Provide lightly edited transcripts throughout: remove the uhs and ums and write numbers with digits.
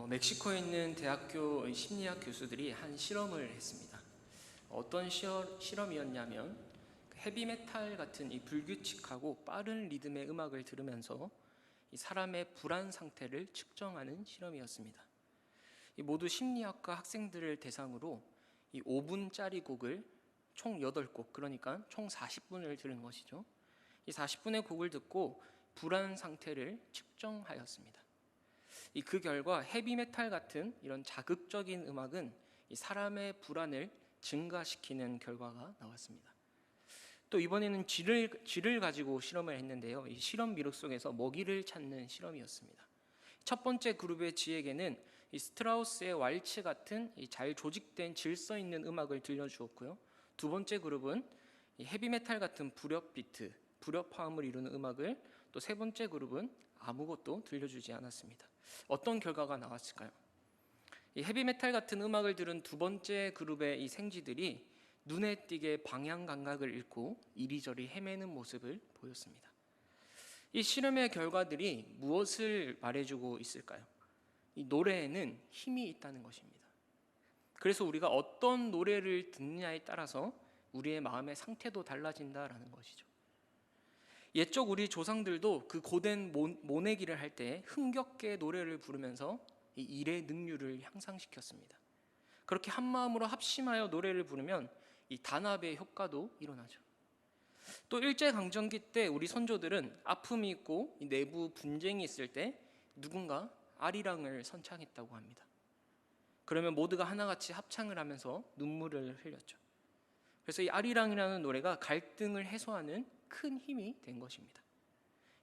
멕시코에 있는 대학교 심리학 교수들이 한 실험을 했습니다. 어떤 실험이었냐면 헤비메탈 같은 이 불규칙하고 빠른 리듬의 음악을 들으면서 이 사람의 불안 상태를 측정하는 실험이었습니다. 모두 심리학과 학생들을 대상으로 이 5분짜리 곡을 총 8곡, 그러니까 총 40분을 들은 것이죠. 이 40분의 곡을 듣고 불안 상태를 측정하였습니다. 그 결과 헤비메탈 같은 이런 자극적인 음악은 이 사람의 불안을 증가시키는 결과가 나왔습니다. 또 이번에는 쥐를 가지고 실험을 했는데요. 이 실험 미록 속에서 먹이를 찾는 실험이었습니다. 첫 번째 그룹의 쥐에게는 이 스트라우스의 왈츠 같은 이 잘 조직된 질서 있는 음악을 들려주었고요. 두 번째 그룹은 이 헤비메탈 같은 불협 비트, 불협 화음을 이루는 음악을, 또 세 번째 그룹은 아무것도 들려주지 않았습니다. 어떤 결과가 나왔을까요? 이 헤비메탈 같은 음악을 들은 두 번째 그룹의 이 생쥐들이 눈에 띄게 방향 감각을 잃고 이리저리 헤매는 모습을 보였습니다. 이 실험의 결과들이 무엇을 말해주고 있을까요? 이 노래에는 힘이 있다는 것입니다. 그래서 우리가 어떤 노래를 듣느냐에 따라서 우리의 마음의 상태도 달라진다라는 것이죠. 옛적 우리 조상들도 그 고된 모내기를 할 때 흥겹게 노래를 부르면서 이 일의 능률을 향상시켰습니다. 그렇게 한 마음으로 합심하여 노래를 부르면 이 단합의 효과도 일어나죠. 또 일제강점기 때 우리 선조들은 아픔이 있고 내부 분쟁이 있을 때 누군가 아리랑을 선창했다고 합니다. 그러면 모두가 하나같이 합창을 하면서 눈물을 흘렸죠. 그래서 이 아리랑이라는 노래가 갈등을 해소하는 큰 힘이 된 것입니다.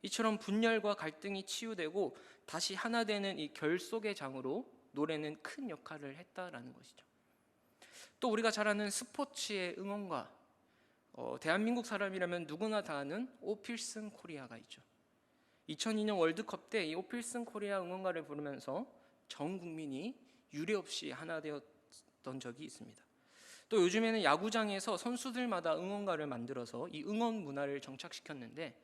이처럼 분열과 갈등이 치유되고 다시 하나 되는 이 결속의 장으로 노래는 큰 역할을 했다라는 것이죠. 또 우리가 잘 아는 스포츠의 응원가, 대한민국 사람이라면 누구나 다 아는 오필슨 코리아가 있죠. 2002년 월드컵 때 이 오필슨 코리아 응원가를 부르면서 전 국민이 유례없이 하나 되었던 적이 있습니다. 또 요즘에는 야구장에서 선수들마다 응원가를 만들어서 이 응원 문화를 정착시켰는데,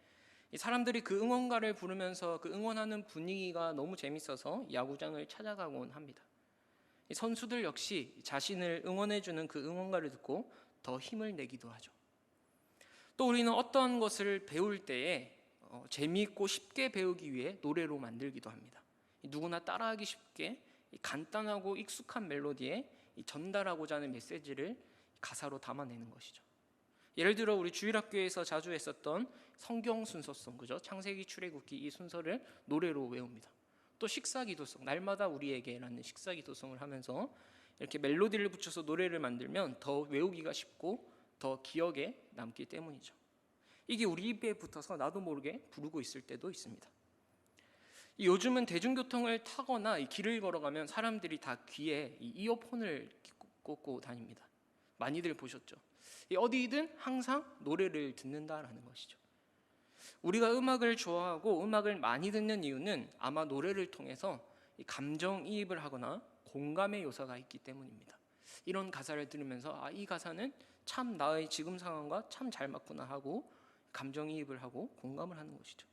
이 사람들이 그 응원가를 부르면서 그 응원하는 분위기가 너무 재밌어서 야구장을 찾아가곤 합니다. 이 선수들 역시 자신을 응원해주는 그 응원가를 듣고 더 힘을 내기도 하죠. 또 우리는 어떤 것을 배울 때에 재미있고 쉽게 배우기 위해 노래로 만들기도 합니다. 누구나 따라하기 쉽게 간단하고 익숙한 멜로디에 전달하고자 하는 메시지를 가사로 담아내는 것이죠. 예를 들어 우리 주일학교에서 자주 했었던 성경 순서송, 그죠? 창세기, 출애굽기 이 순서를 노래로 외웁니다. 또 식사기도송, 날마다 우리에게라는 식사기도송을 하면서 이렇게 멜로디를 붙여서 노래를 만들면 더 외우기가 쉽고 더 기억에 남기 때문이죠. 이게 우리 입에 붙어서 나도 모르게 부르고 있을 때도 있습니다. 요즘은 대중교통을 타거나 길을 걸어가면 사람들이 다 귀에 이어폰을 꽂고 다닙니다. 많이들 보셨죠? 어디든 항상 노래를 듣는다라는 것이죠. 우리가 음악을 좋아하고 음악을 많이 듣는 이유는 아마 노래를 통해서 감정이입을 하거나 공감의 요소가 있기 때문입니다. 이런 가사를 들으면서 이 가사는 참 나의 지금 상황과 참 잘 맞구나 하고 감정이입을 하고 공감을 하는 것이죠.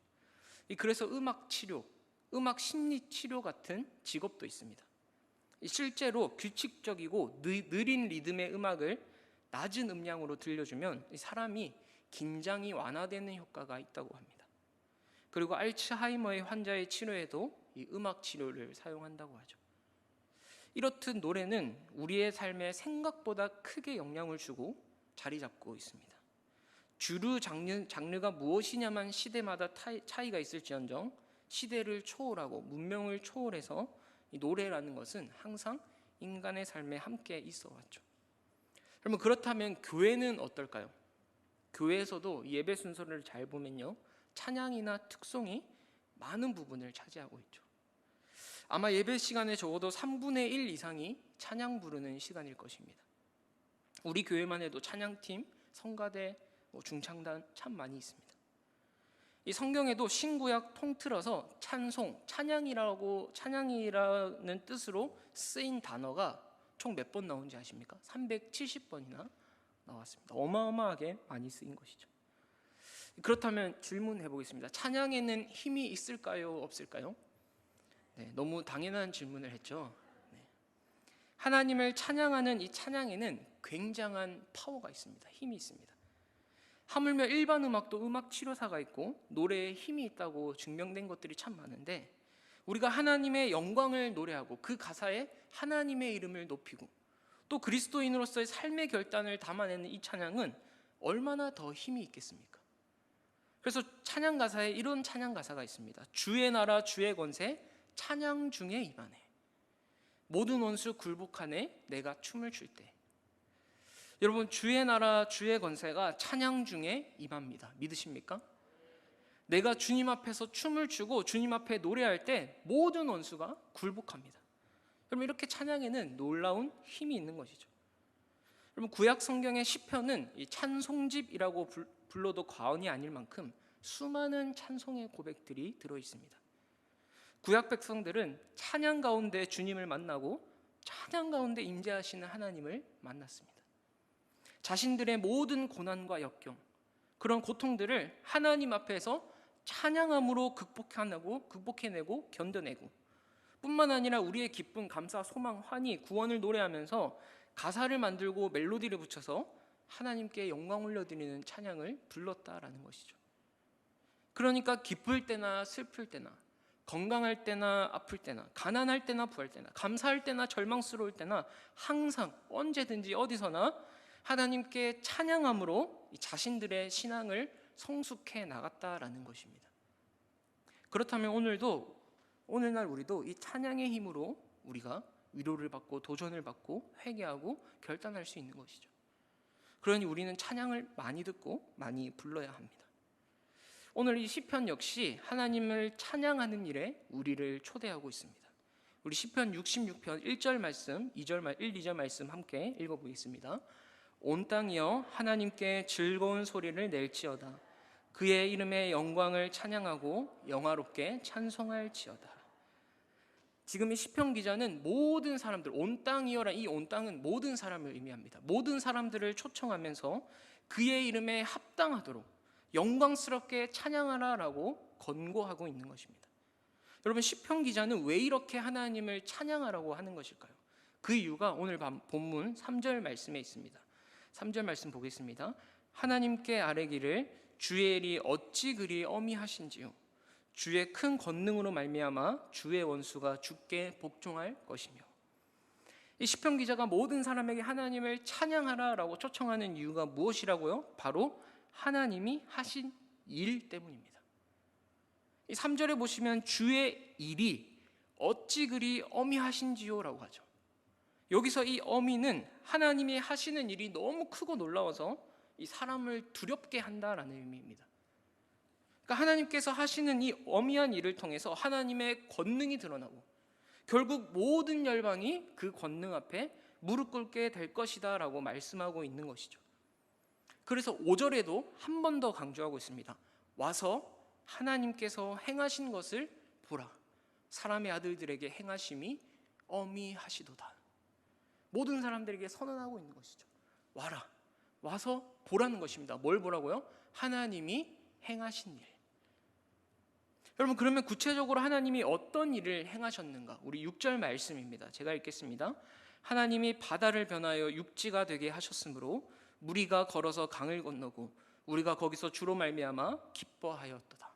그래서 음악 치료, 음악 심리 치료 같은 직업도 있습니다. 실제로 규칙적이고 느린 리듬의 음악을 낮은 음량으로 들려주면 사람이 긴장이 완화되는 효과가 있다고 합니다. 그리고 알츠하이머의 환자의 치료에도 이 음악 치료를 사용한다고 하죠. 이렇듯 노래는 우리의 삶에 생각보다 크게 영향을 주고 자리 잡고 있습니다. 주류 장르가 무엇이냐만 시대마다 차이가 있을지언정 시대를 초월하고 문명을 초월해서 이 노래라는 것은 항상 인간의 삶에 함께 있어 왔죠. 그러면 그렇다면 교회는 어떨까요? 교회에서도 예배 순서를 잘 보면요, 찬양이나 특송이 많은 부분을 차지하고 있죠. 아마 예배 시간에 적어도 3분의 1 이상이 찬양 부르는 시간일 것입니다. 우리 교회만 해도 찬양팀, 성가대, 중창단 참 많이 있습니다. 이 성경에도 신구약 통틀어서 찬송, 찬양이라는 뜻으로 쓰인 단어가 총 몇 번 나온지 아십니까? 370번이나 나왔습니다. 어마어마하게 많이 쓰인 것이죠. 그렇다면 질문해 보겠습니다. 찬양에는 힘이 있을까요? 없을까요? 네, 너무 당연한 질문을 했죠. 네. 하나님을 찬양하는 이 찬양에는 굉장한 파워가 있습니다. 힘이 있습니다. 하물며 일반 음악도 음악 치료사가 있고 노래에 힘이 있다고 증명된 것들이 참 많은데, 우리가 하나님의 영광을 노래하고 그 가사에 하나님의 이름을 높이고 또 그리스도인으로서의 삶의 결단을 담아내는 이 찬양은 얼마나 더 힘이 있겠습니까? 그래서 찬양 가사에 이런 찬양 가사가 있습니다. 주의 나라 주의 권세 찬양 중에 임하네. 모든 원수 굴복하네 내가 춤을 출 때. 여러분, 주의 나라 주의 권세가 찬양 중에 임합니다. 믿으십니까? 내가 주님 앞에서 춤을 추고 주님 앞에 노래할 때 모든 원수가 굴복합니다. 여러분, 이렇게 찬양에는 놀라운 힘이 있는 것이죠. 여러분, 구약 성경의 시편은 이 찬송집이라고 불러도 과언이 아닐 만큼 수많은 찬송의 고백들이 들어 있습니다. 구약 백성들은 찬양 가운데 주님을 만나고 찬양 가운데 임재하시는 하나님을 만났습니다. 자신들의 모든 고난과 역경, 그런 고통들을 하나님 앞에서 찬양함으로 극복해내고 견뎌내고, 뿐만 아니라 우리의 기쁨, 감사, 소망, 환희, 구원을 노래하면서 가사를 만들고 멜로디를 붙여서 하나님께 영광 올려드리는 찬양을 불렀다라는 것이죠. 그러니까 기쁠 때나 슬플 때나, 건강할 때나 아플 때나, 가난할 때나 부할 때나, 감사할 때나 절망스러울 때나 항상 언제든지 어디서나 하나님께 찬양함으로 자신들의 신앙을 성숙해 나갔다라는 것입니다. 그렇다면 오늘날 우리도 이 찬양의 힘으로 우리가 위로를 받고 도전을 받고 회개하고 결단할 수 있는 것이죠. 그러니 우리는 찬양을 많이 듣고 많이 불러야 합니다. 오늘 이 시편 역시 하나님을 찬양하는 일에 우리를 초대하고 있습니다. 우리 시편 66편 1절 말씀, 2절 말씀 함께 읽어보겠습니다. 온 땅이여 하나님께 즐거운 소리를 낼지어다. 그의 이름의 영광을 찬양하고 영화롭게 찬송할지어다. 지금 이 시편 기자는 모든 사람들, 온 땅이여라, 이 온 땅은 모든 사람을 의미합니다. 모든 사람들을 초청하면서 그의 이름에 합당하도록 영광스럽게 찬양하라라고 권고하고 있는 것입니다. 여러분, 시편 기자는 왜 이렇게 하나님을 찬양하라고 하는 것일까요? 그 이유가 오늘 본문 3절 말씀에 있습니다. 3절 말씀 보겠습니다. 하나님께 아뢰기를 주의 일이 어찌 그리 어미하신지요. 주의 큰 권능으로 말미암아 주의 원수가 주께 복종할 것이며. 이 시편 기자가 모든 사람에게 하나님을 찬양하라라고 초청하는 이유가 무엇이라고요? 바로 하나님이 하신 일 때문입니다. 이 3절에 보시면 주의 일이 어찌 그리 어미하신지요라고 하죠. 여기서 이 어미는 하나님이 하시는 일이 너무 크고 놀라워서 이 사람을 두렵게 한다라는 의미입니다. 그러니까 하나님께서 하시는 이 어미한 일을 통해서 하나님의 권능이 드러나고 결국 모든 열방이 그 권능 앞에 무릎 꿇게 될 것이다 라고 말씀하고 있는 것이죠. 그래서 5절에도 한 번 더 강조하고 있습니다. 와서 하나님께서 행하신 것을 보라. 사람의 아들들에게 행하심이 어미하시도다. 모든 사람들에게 선언하고 있는 것이죠. 와라. 와서 보라는 것입니다. 뭘 보라고요? 하나님이 행하신 일. 여러분, 그러면 구체적으로 하나님이 어떤 일을 행하셨는가? 우리 6절 말씀입니다. 제가 읽겠습니다. 하나님이 바다를 변하여 육지가 되게 하셨으므로 무리가 걸어서 강을 건너고 우리가 거기서 주로 말미암아 기뻐하였도다.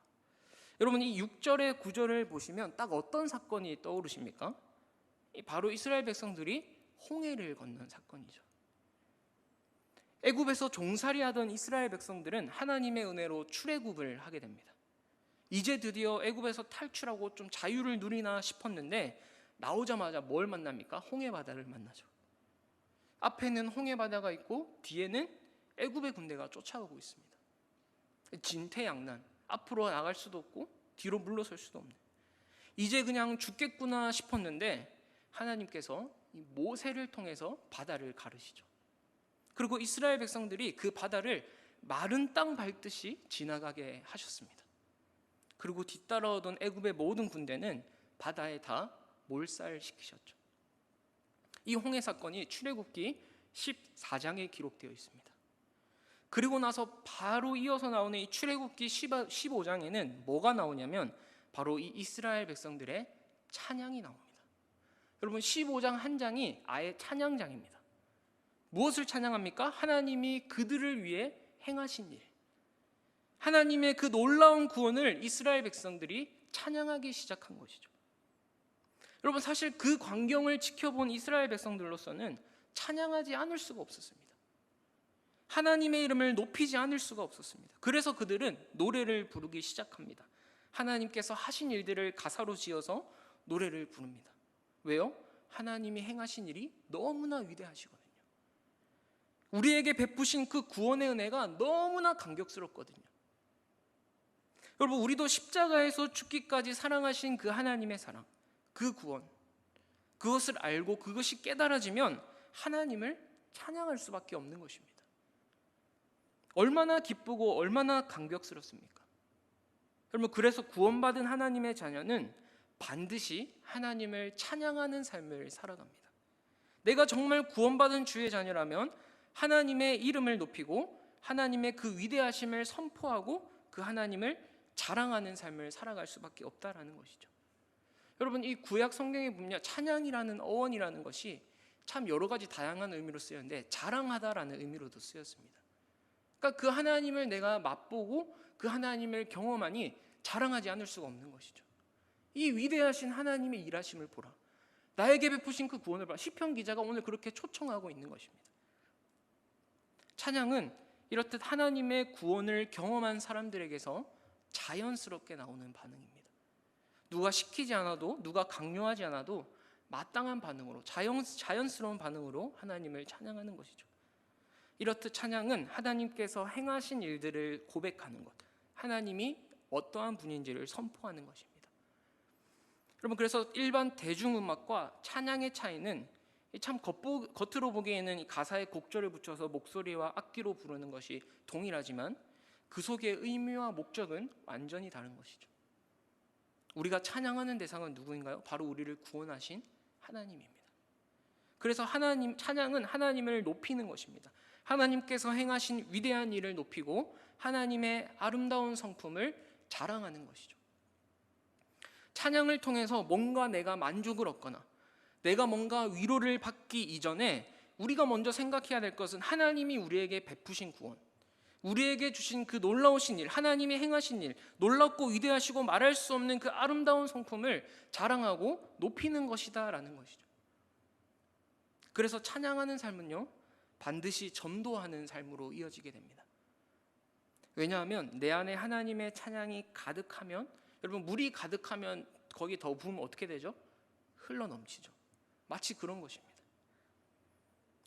여러분, 이 6절의 구절을 보시면 딱 어떤 사건이 떠오르십니까? 바로 이스라엘 백성들이 홍해를 건넌 사건이죠. 애굽에서 종살이하던 이스라엘 백성들은 하나님의 은혜로 출애굽을 하게 됩니다. 이제 드디어 애굽에서 탈출하고 좀 자유를 누리나 싶었는데 나오자마자 뭘 만납니까? 홍해 바다를 만나죠. 앞에는 홍해 바다가 있고 뒤에는 애굽의 군대가 쫓아오고 있습니다. 진퇴양난, 앞으로 나갈 수도 없고 뒤로 물러설 수도 없는, 이제 그냥 죽겠구나 싶었는데 하나님께서 이 모세를 통해서 바다를 가르시죠. 그리고 이스라엘 백성들이 그 바다를 마른 땅 밟듯이 지나가게 하셨습니다. 그리고 뒤따라오던 애굽의 모든 군대는 바다에 다 몰살시키셨죠. 이 홍해 사건이 출애굽기 14장에 기록되어 있습니다. 그리고 나서 바로 이어서 나오는 이 출애굽기 15장에는 뭐가 나오냐면 바로 이 이스라엘 백성들의 찬양이 나옵니다. 여러분 15장 한 장이 아예 찬양장입니다. 무엇을 찬양합니까? 하나님이 그들을 위해 행하신 일, 하나님의 그 놀라운 구원을 이스라엘 백성들이 찬양하기 시작한 것이죠. 여러분 사실 그 광경을 지켜본 이스라엘 백성들로서는 찬양하지 않을 수가 없었습니다. 하나님의 이름을 높이지 않을 수가 없었습니다. 그래서 그들은 노래를 부르기 시작합니다. 하나님께서 하신 일들을 가사로 지어서 노래를 부릅니다. 왜요? 하나님이 행하신 일이 너무나 위대하시거든요. 우리에게 베푸신 그 구원의 은혜가 너무나 감격스럽거든요. 여러분 우리도 십자가에서 죽기까지 사랑하신 그 하나님의 사랑, 그 구원, 그것을 알고 그것이 깨달아지면 하나님을 찬양할 수밖에 없는 것입니다. 얼마나 기쁘고 얼마나 감격스럽습니까? 여러분 그래서 구원받은 하나님의 자녀는 반드시 하나님을 찬양하는 삶을 살아갑니다. 내가 정말 구원받은 주의 자녀라면 하나님의 이름을 높이고 하나님의 그 위대하심을 선포하고 그 하나님을 자랑하는 삶을 살아갈 수밖에 없다라는 것이죠. 여러분 이 구약 성경에 보면 찬양이라는 어원이라는 것이 참 여러 가지 다양한 의미로 쓰였는데 자랑하다라는 의미로도 쓰였습니다. 그러니까 그 하나님을 내가 맛보고 그 하나님을 경험하니 자랑하지 않을 수가 없는 것이죠. 이 위대하신 하나님의 일하심을 보라, 나에게 베푸신 그 구원을 보라. 시편 기자가 오늘 그렇게 초청하고 있는 것입니다. 찬양은 이렇듯 하나님의 구원을 경험한 사람들에게서 자연스럽게 나오는 반응입니다. 누가 시키지 않아도, 누가 강요하지 않아도 마땅한 반응으로, 자연스러운 반응으로 하나님을 찬양하는 것이죠. 이렇듯 찬양은 하나님께서 행하신 일들을 고백하는 것, 하나님이 어떠한 분인지를 선포하는 것입니다. 여러분 그래서 일반 대중음악과 찬양의 차이는 참 겉으로 보기에는 가사에 곡절을 붙여서 목소리와 악기로 부르는 것이 동일하지만 그 속의 의미와 목적은 완전히 다른 것이죠. 우리가 찬양하는 대상은 누구인가요? 바로 우리를 구원하신 하나님입니다. 그래서 찬양은 하나님을 높이는 것입니다. 하나님께서 행하신 위대한 일을 높이고 하나님의 아름다운 성품을 자랑하는 것이죠. 찬양을 통해서 뭔가 내가 만족을 얻거나 내가 뭔가 위로를 받기 이전에 우리가 먼저 생각해야 될 것은 하나님이 우리에게 베푸신 구원, 우리에게 주신 그 놀라우신 일, 하나님이 행하신 일, 놀랍고 위대하시고 말할 수 없는 그 아름다운 성품을 자랑하고 높이는 것이다 라는 것이죠. 그래서 찬양하는 삶은요 반드시 전도하는 삶으로 이어지게 됩니다. 왜냐하면 내 안에 하나님의 찬양이 가득하면, 여러분 물이 가득하면 거기 더 부으면 어떻게 되죠? 흘러넘치죠. 마치 그런 것입니다.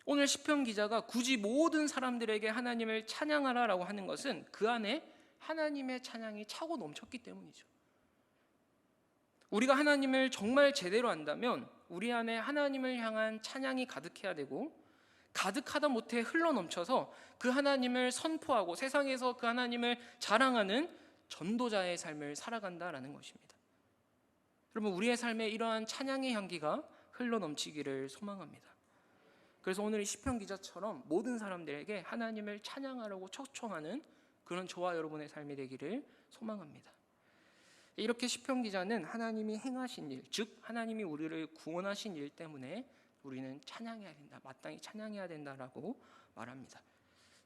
오늘 시편 기자가 굳이 모든 사람들에게 하나님을 찬양하라라고 하는 것은 그 안에 하나님의 찬양이 차고 넘쳤기 때문이죠. 우리가 하나님을 정말 제대로 안다면 우리 안에 하나님을 향한 찬양이 가득해야 되고, 가득하다 못해 흘러넘쳐서 그 하나님을 선포하고 세상에서 그 하나님을 자랑하는 전도자의 삶을 살아간다라는 것입니다. 여러분 우리의 삶에 이러한 찬양의 향기가 흘러넘치기를 소망합니다. 그래서 오늘 이 시편 기자처럼 모든 사람들에게 하나님을 찬양하라고 초청하는 그런 저와 여러분의 삶이 되기를 소망합니다. 이렇게 시편 기자는 하나님이 행하신 일, 즉 하나님이 우리를 구원하신 일 때문에 우리는 찬양해야 된다, 마땅히 찬양해야 된다라고 말합니다.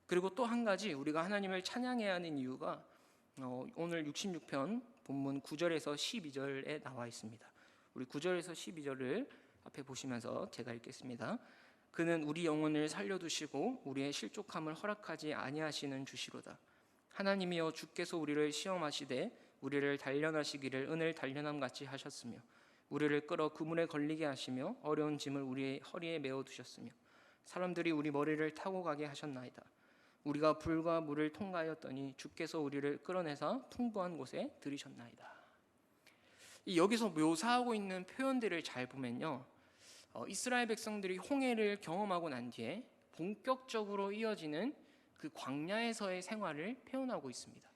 그리고 또 한 가지 우리가 하나님을 찬양해야 하는 이유가 오늘 66편 본문 9절에서 12절에 나와 있습니다. 우리 9절에서 12절을 앞에 보시면서 제가 읽겠습니다. 그는 우리 영혼을 살려두시고 우리의 실족함을 허락하지 아니하시는 주시로다. 하나님이여 주께서 우리를 시험하시되 우리를 단련하시기를 은을 단련함 같이 하셨으며 우리를 끌어 그물에 걸리게 하시며 어려운 짐을 우리의 허리에 메어 두셨으며 사람들이 우리 머리를 타고 가게 하셨나이다. 우리가 불과 물을 통과하였더니 주께서 우리를 끌어내사 풍부한 곳에 들이셨나이다. 여기서 묘사하고 있는 표현들을 잘 보면요, 이스라엘 백성들이 홍해를 경험하고 난 뒤에 본격적으로 이어지는 그 광야에서의 생활을 표현하고 있습니다.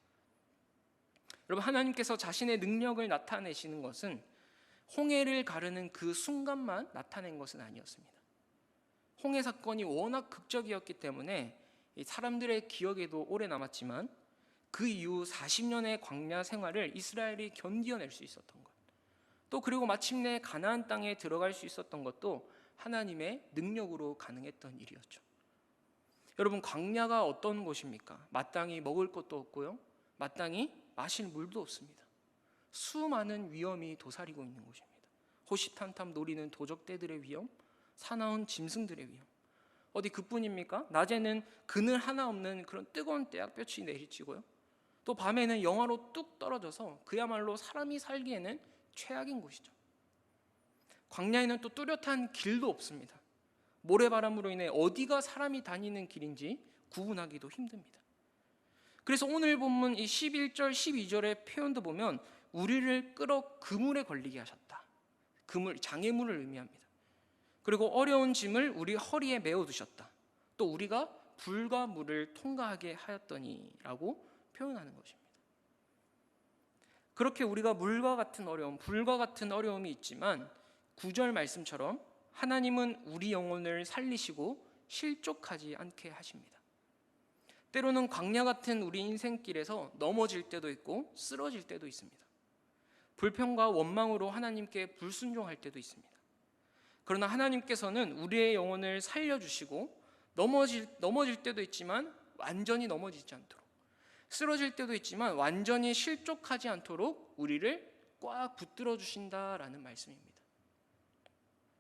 여러분 하나님께서 자신의 능력을 나타내시는 것은 홍해를 가르는 그 순간만 나타낸 것은 아니었습니다. 홍해 사건이 워낙 극적이었기 때문에 사람들의 기억에도 오래 남았지만 그 이후 40년의 광야 생활을 이스라엘이 견디어낼 수 있었던 것, 또 그리고 마침내 가나안 땅에 들어갈 수 있었던 것도 하나님의 능력으로 가능했던 일이었죠. 여러분, 광야가 어떤 곳입니까? 마땅히 먹을 것도 없고요, 마땅히 마실 물도 없습니다. 수많은 위험이 도사리고 있는 곳입니다. 호시탐탐 노리는 도적떼들의 위험, 사나운 짐승들의 위험. 어디 그뿐입니까? 낮에는 그늘 하나 없는 그런 뜨거운 떼약볕이 내리치고요, 또 밤에는 영하로 뚝 떨어져서 그야말로 사람이 살기에는 최악인 곳이죠. 광야에는 또 뚜렷한 길도 없습니다. 모래바람으로 인해 어디가 사람이 다니는 길인지 구분하기도 힘듭니다. 그래서 오늘 본문 이 11절 12절의 표현도 보면 우리를 끌어 그물에 걸리게 하셨다. 그물, 장애물을 의미합니다. 그리고 어려운 짐을 우리 허리에 메어 두셨다. 또 우리가 불과 물을 통과하게 하였더니라고 표현하는 것입니다. 그렇게 우리가 물과 같은 어려움, 불과 같은 어려움이 있지만 9절 말씀처럼 하나님은 우리 영혼을 살리시고 실족하지 않게 하십니다. 때로는 광야 같은 우리 인생길에서 넘어질 때도 있고 쓰러질 때도 있습니다. 불평과 원망으로 하나님께 불순종할 때도 있습니다. 그러나 하나님께서는 우리의 영혼을 살려주시고 넘어질 때도 있지만 완전히 넘어지지 않도록, 쓰러질 때도 있지만 완전히 실족하지 않도록 우리를 꽉 붙들어 주신다라는 말씀입니다.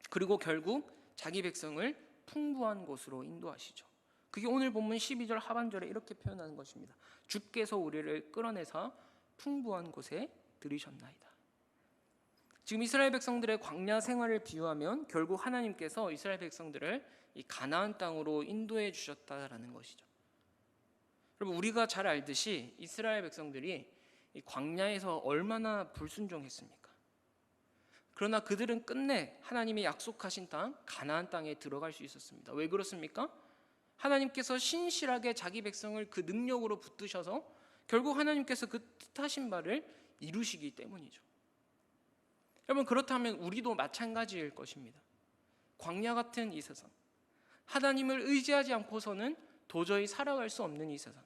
그리고 결국 자기 백성을 풍부한 곳으로 인도하시죠. 그게 오늘 본문 12절 하반절에 이렇게 표현하는 것입니다. 주께서 우리를 끌어내사 풍부한 곳에 들이셨나이다. 지금 이스라엘 백성들의 광야 생활을 비유하면 결국 하나님께서 이스라엘 백성들을 이 가나안 땅으로 인도해 주셨다라는 것이죠. 여러분, 우리가 잘 알듯이 이스라엘 백성들이 이 광야에서 얼마나 불순종했습니까? 그러나 그들은 끝내 하나님이 약속하신 땅 가나안 땅에 들어갈 수 있었습니다. 왜 그렇습니까? 하나님께서 신실하게 자기 백성을 그 능력으로 붙드셔서 결국 하나님께서 그 뜻하신 바를 이루시기 때문이죠. 여러분, 그렇다면 우리도 마찬가지일 것입니다. 광야 같은 이 세상, 하나님을 의지하지 않고서는 도저히 살아갈 수 없는 이 세상,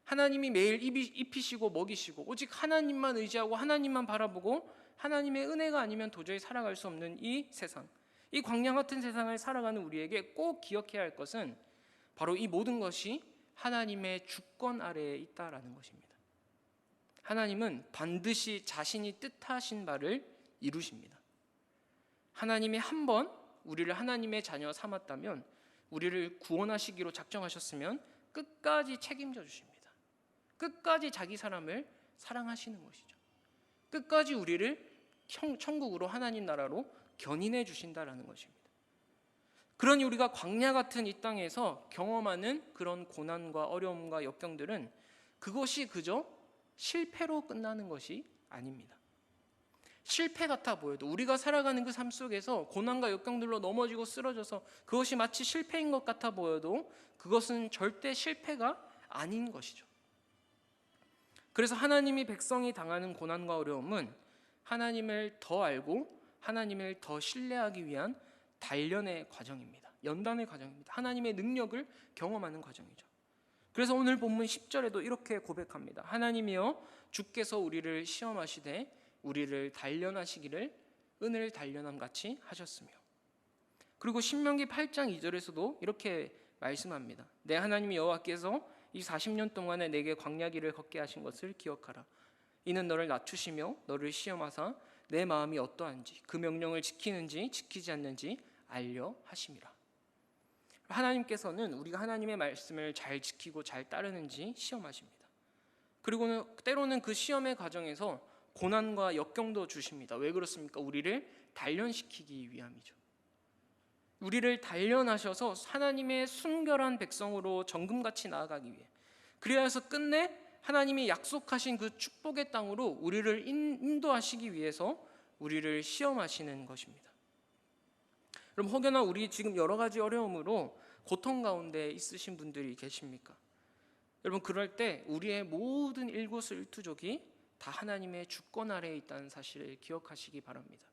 하나님이 매일 입히시고 먹이시고 오직 하나님만 의지하고 하나님만 바라보고 하나님의 은혜가 아니면 도저히 살아갈 수 없는 이 세상, 이 광야 같은 세상을 살아가는 우리에게 꼭 기억해야 할 것은 바로 이 모든 것이 하나님의 주권 아래에 있다라는 것입니다. 하나님은 반드시 자신이 뜻하신 바를 이루십니다. 하나님이 한 번 우리를 하나님의 자녀 삼았다면, 우리를 구원하시기로 작정하셨으면 끝까지 책임져 주십니다. 끝까지 자기 사람을 사랑하시는 것이죠. 끝까지 우리를 천국으로, 하나님 나라로 견인해 주신다라는 것입니다. 그러니 우리가 광야 같은 이 땅에서 경험하는 그런 고난과 어려움과 역경들은 그것이 그저 실패로 끝나는 것이 아닙니다. 실패 같아 보여도, 우리가 살아가는 그 삶 속에서 고난과 역경들로 넘어지고 쓰러져서 그것이 마치 실패인 것 같아 보여도 그것은 절대 실패가 아닌 것이죠. 그래서 하나님이 백성이 당하는 고난과 어려움은 하나님을 더 알고 하나님을 더 신뢰하기 위한 단련의 과정입니다. 연단의 과정입니다. 하나님의 능력을 경험하는 과정이죠. 그래서 오늘 본문 10절에도 이렇게 고백합니다. 하나님이여, 주께서 우리를 시험하시되 우리를 단련하시기를 은을 단련함 같이 하셨으며. 그리고 신명기 8장 2절에서도 이렇게 말씀합니다. 내 하나님 여호와께서 이 40년 동안에 내게 광야길을 걷게 하신 것을 기억하라. 이는 너를 낮추시며 너를 시험하사 내 마음이 어떠한지 그 명령을 지키는지 지키지 않는지 알려 하심이라. 하나님께서는 우리가 하나님의 말씀을 잘 지키고 잘 따르는지 시험하십니다. 그리고는 때로는 그 시험의 과정에서 고난과 역경도 주십니다. 왜 그렇습니까? 우리를 단련시키기 위함이죠. 우리를 단련하셔서 하나님의 순결한 백성으로 정금같이 나아가기 위해, 그래야 해서 끝내 하나님이 약속하신 그 축복의 땅으로 우리를 인도하시기 위해서 우리를 시험하시는 것입니다. 그럼 혹여나 우리 지금 여러 가지 어려움으로 고통 가운데 있으신 분들이 계십니까? 여러분, 그럴 때 우리의 모든 일거수일투족이 다 하나님의 주권 아래에 있다는 사실을 기억하시기 바랍니다.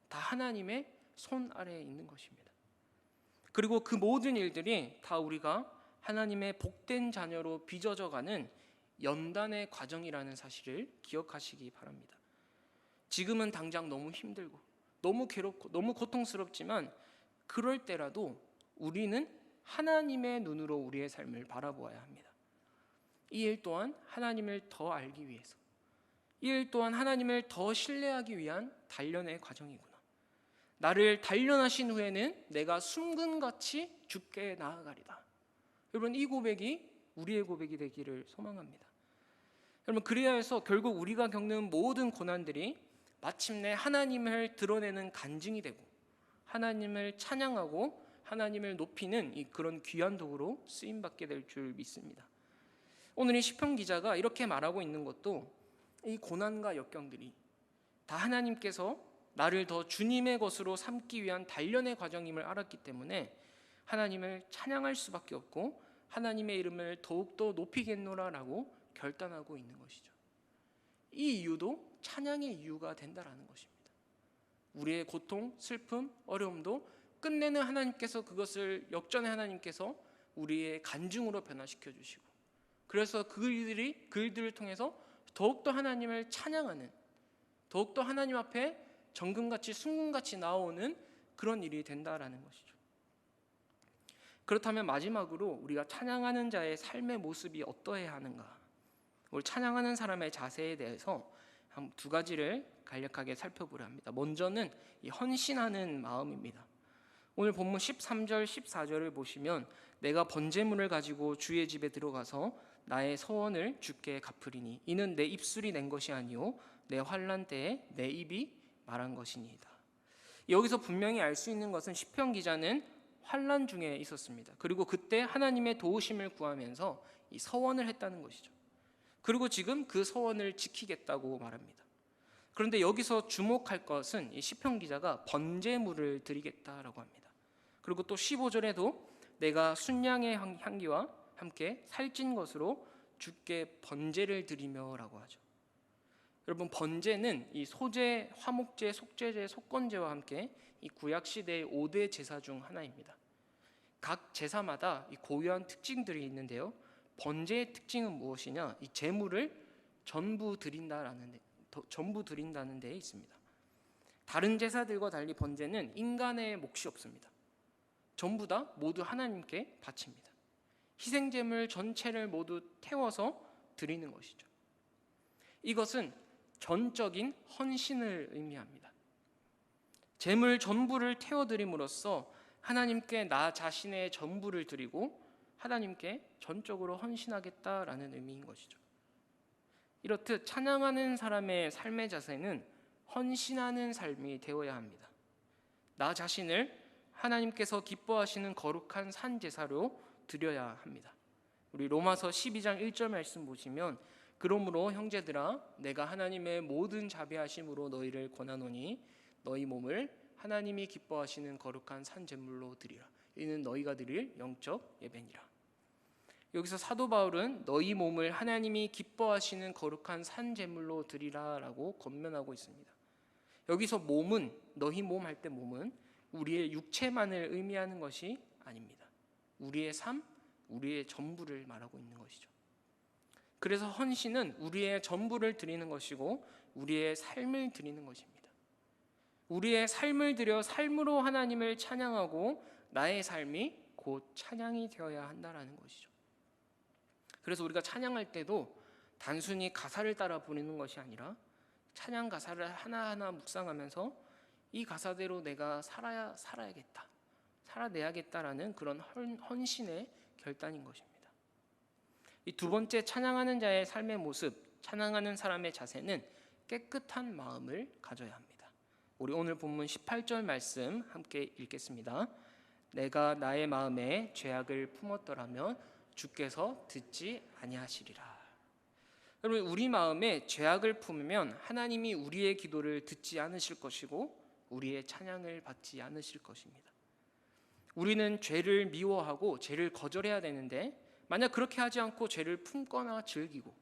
다 하나님의 손 아래에 있는 것입니다. 그리고 그 모든 일들이 다 우리가 하나님의 복된 자녀로 빚어져가는 연단의 과정이라는 사실을 기억하시기 바랍니다. 지금은 당장 너무 힘들고 너무 괴롭고 너무 고통스럽지만 그럴 때라도 우리는 하나님의 눈으로 우리의 삶을 바라보아야 합니다. 이 일 또한 하나님을 더 알기 위해서, 이 일 또한 하나님을 더 신뢰하기 위한 단련의 과정이구나. 나를 단련하신 후에는 내가 숨근같이 주께 나아가리다. 여러분, 이 고백이 우리의 고백이 되기를 소망합니다. 여러분, 그래야 해서 결국 우리가 겪는 모든 고난들이 마침내 하나님을 드러내는 간증이 되고 하나님을 찬양하고 하나님을 높이는 그런 귀한 도구로 쓰임받게 될 줄 믿습니다. 오늘 이 시편 기자가 이렇게 말하고 있는 것도 이 고난과 역경들이 다 하나님께서 나를 더 주님의 것으로 삼기 위한 단련의 과정임을 알았기 때문에 하나님을 찬양할 수밖에 없고 하나님의 이름을 더욱더 높이겠노라라고 결단하고 있는 것이죠. 이 이유도 찬양의 이유가 된다라는 것입니다. 우리의 고통, 슬픔, 어려움도 끝내는 하나님께서 그것을 역전의 하나님께서 우리의 간증으로 변화시켜 주시고, 그래서 그들을 통해서 더욱더 하나님을 찬양하는, 더욱더 하나님 앞에 정금같이 순금같이 나오는 그런 일이 된다라는 것이죠. 그렇다면 마지막으로 우리가 찬양하는 자의 삶의 모습이 어떠해야 하는가, 우리 찬양하는 사람의 자세에 대해서 한 두 가지를 간략하게 살펴보려 합니다. 먼저는 이 헌신하는 마음입니다. 오늘 본문 13절 14절을 보시면 내가 번제물을 가지고 주의 집에 들어가서 나의 서원을 주께 갚으리니 이는 내 입술이 낸 것이 아니요 내 환난 때에 내 입이 말한 것이니이다. 여기서 분명히 알 수 있는 것은 시편 기자는 환난 중에 있었습니다. 그리고 그때 하나님의 도우심을 구하면서 이 서원을 했다는 것이죠. 그리고 지금 그 서원을 지키겠다고 말합니다. 그런데 여기서 주목할 것은 이 시편 기자가 번제물을 드리겠다라고 합니다. 그리고 또 15절에도 내가 순양의 향기와 함께 살찐 것으로 주께 번제를 드리며라고 하죠. 여러분, 번제는 이 소제, 화목제, 속죄제, 속건제와 함께 이 구약 시대의 5대 제사 중 하나입니다. 각 제사마다 이 고유한 특징들이 있는데요. 번제의 특징은 무엇이냐? 이 제물을 전부 드린다는 데 있습니다. 다른 제사들과 달리 번제는 인간의 몫이 없습니다. 전부 다 모두 하나님께 바칩니다. 희생제물 전체를 모두 태워서 드리는 것이죠. 이것은 전적인 헌신을 의미합니다. 제물 전부를 태워드림으로써 하나님께 나 자신의 전부를 드리고 하나님께 전적으로 헌신하겠다라는 의미인 것이죠. 이렇듯 찬양하는 사람의 삶의 자세는 헌신하는 삶이 되어야 합니다. 나 자신을 하나님께서 기뻐하시는 거룩한 산 제사로 드려야 합니다. 우리 로마서 12장 1절 말씀 보시면 그러므로 형제들아 내가 하나님의 모든 자비하심으로 너희를 권하노니 너희 몸을 하나님이 기뻐하시는 거룩한 산 제물로 드리라. 이는 너희가 드릴 영적 예배니라. 여기서 사도 바울은 너희 몸을 하나님이 기뻐하시는 거룩한 산 제물로 드리라라고 권면하고 있습니다. 여기서 몸은, 너희 몸 할 때 몸은 우리의 육체만을 의미하는 것이 아닙니다. 우리의 삶, 우리의 전부를 말하고 있는 것이죠. 그래서 헌신은 우리의 전부를 드리는 것이고 우리의 삶을 드리는 것입니다. 우리의 삶을 드려 삶으로 하나님을 찬양하고 나의 삶이 곧 찬양이 되어야 한다는 것이죠. 그래서 우리가 찬양할 때도 단순히 가사를 따라 부르는 것이 아니라 찬양 가사를 하나하나 묵상하면서 이 가사대로 내가 살아야겠다, 살아내야겠다라는 그런 헌신의 결단인 것입니다. 이 두 번째, 찬양하는 자의 삶의 모습, 찬양하는 사람의 자세는 깨끗한 마음을 가져야 합니다. 우리 오늘 본문 18절 말씀 함께 읽겠습니다. 내가 나의 마음에 죄악을 품었더라면 주께서 듣지 아니하시리라. 여러분, 우리 마음에 죄악을 품으면 하나님이 우리의 기도를 듣지 않으실 것이고 우리의 찬양을 받지 않으실 것입니다. 우리는 죄를 미워하고 죄를 거절해야 되는데 만약 그렇게 하지 않고 죄를 품거나 즐기고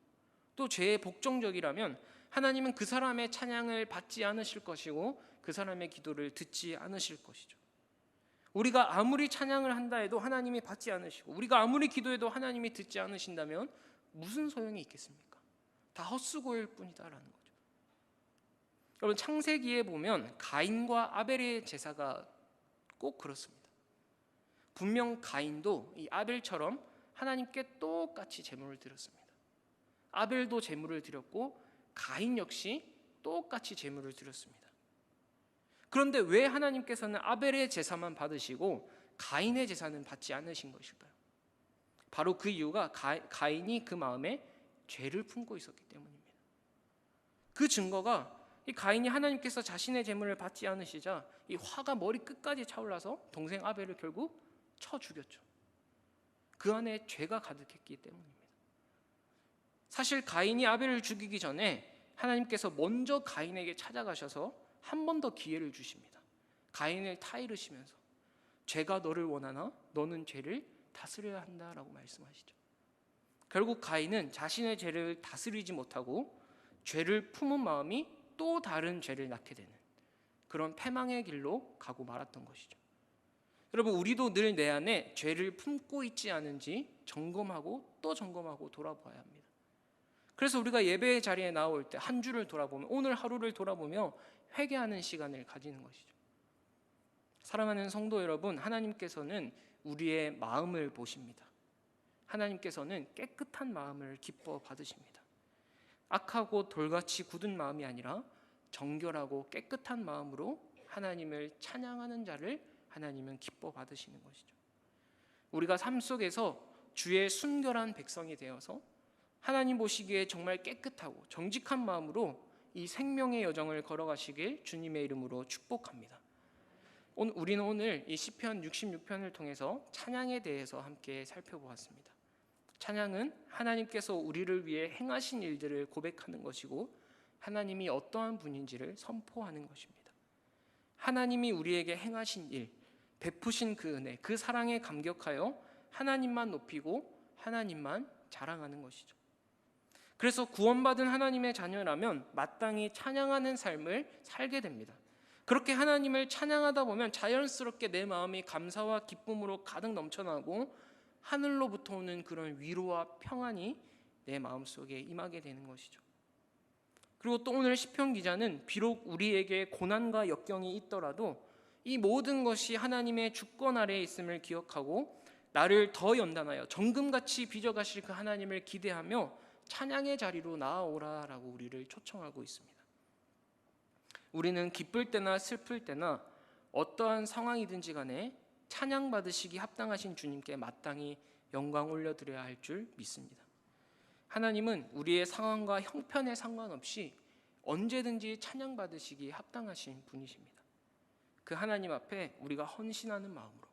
또 죄에 복종적이라면 하나님은 그 사람의 찬양을 받지 않으실 것이고 그 사람의 기도를 듣지 않으실 것이죠. 우리가 아무리 찬양을 한다 해도 하나님이 받지 않으시고 우리가 아무리 기도해도 하나님이 듣지 않으신다면 무슨 소용이 있겠습니까? 다 헛수고일 뿐이다라는 거죠. 여러분, 창세기에 보면 가인과 아벨의 제사가 꼭 그렇습니다. 분명 가인도 이 아벨처럼 하나님께 똑같이 제물을 드렸습니다. 아벨도 제물을 드렸고 가인 역시 똑같이 제물을 드렸습니다. 그런데 왜 하나님께서는 아벨의 제사만 받으시고 가인의 제사는 받지 않으신 것일까요? 바로 그 이유가 가인이 그 마음에 죄를 품고 있었기 때문입니다. 그 증거가 이 가인이 하나님께서 자신의 제물을 받지 않으시자 이 화가 머리 끝까지 차올라서 동생 아벨을 결국 쳐 죽였죠. 그 안에 죄가 가득했기 때문입니다. 사실 가인이 아벨을 죽이기 전에 하나님께서 먼저 가인에게 찾아가셔서 한 번 더 기회를 주십니다. 가인을 타이르시면서 죄가 너를 원하나 너는 죄를 다스려야 한다라고 말씀하시죠. 결국 가인은 자신의 죄를 다스리지 못하고 죄를 품은 마음이 또 다른 죄를 낳게 되는 그런 패망의 길로 가고 말았던 것이죠. 여러분, 우리도 늘 내 안에 죄를 품고 있지 않은지 점검하고 또 점검하고 돌아봐야 합니다. 그래서 우리가 예배의 자리에 나올 때 한 주를 돌아보면, 오늘 하루를 돌아보며 회개하는 시간을 가지는 것이죠. 사랑하는 성도 여러분, 하나님께서는 우리의 마음을 보십니다. 하나님께서는 깨끗한 마음을 기뻐 받으십니다. 악하고 돌같이 굳은 마음이 아니라 정결하고 깨끗한 마음으로 하나님을 찬양하는 자를 하나님은 기뻐 받으시는 것이죠. 우리가 삶 속에서 주의 순결한 백성이 되어서 하나님 보시기에 정말 깨끗하고 정직한 마음으로 이 생명의 여정을 걸어가시길 주님의 이름으로 축복합니다. 우리는 오늘 이 시편 66편을 통해서 찬양에 대해서 함께 살펴보았습니다. 찬양은 하나님께서 우리를 위해 행하신 일들을 고백하는 것이고 하나님이 어떠한 분인지를 선포하는 것입니다. 하나님이 우리에게 행하신 일, 베푸신 그 은혜, 그 사랑에 감격하여 하나님만 높이고 하나님만 자랑하는 것이죠. 그래서 구원받은 하나님의 자녀라면 마땅히 찬양하는 삶을 살게 됩니다. 그렇게 하나님을 찬양하다 보면 자연스럽게 내 마음이 감사와 기쁨으로 가득 넘쳐나고 하늘로부터 오는 그런 위로와 평안이 내 마음속에 임하게 되는 것이죠. 그리고 또 오늘 시편 기자는 비록 우리에게 고난과 역경이 있더라도 이 모든 것이 하나님의 주권 아래에 있음을 기억하고 나를 더 연단하여 정금같이 빚어가실 그 하나님을 기대하며 찬양의 자리로 나아오라라고 우리를 초청하고 있습니다. 우리는 기쁠 때나 슬플 때나 어떠한 상황이든지 간에 찬양받으시기 합당하신 주님께 마땅히 영광 올려드려야 할 줄 믿습니다. 하나님은 우리의 상황과 형편에 상관없이 언제든지 찬양받으시기 합당하신 분이십니다. 그 하나님 앞에 우리가 헌신하는 마음으로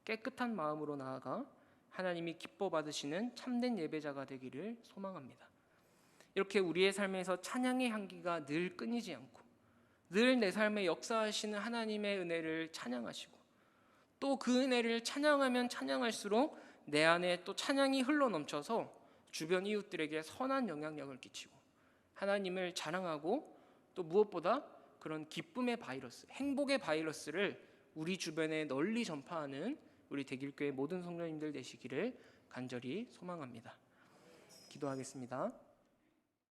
깨끗한 마음으로 나아가 하나님이 기뻐 받으시는 참된 예배자가 되기를 소망합니다. 이렇게 우리의 삶에서 찬양의 향기가 늘 끊이지 않고 늘 내 삶에 역사하시는 하나님의 은혜를 찬양하시고 또 그 은혜를 찬양하면 찬양할수록 내 안에 또 찬양이 흘러넘쳐서 주변 이웃들에게 선한 영향력을 끼치고 하나님을 자랑하고 또 무엇보다 그런 기쁨의 바이러스, 행복의 바이러스를 우리 주변에 널리 전파하는 우리 대길교회 모든 성도님들 되시기를 간절히 소망합니다. 기도하겠습니다.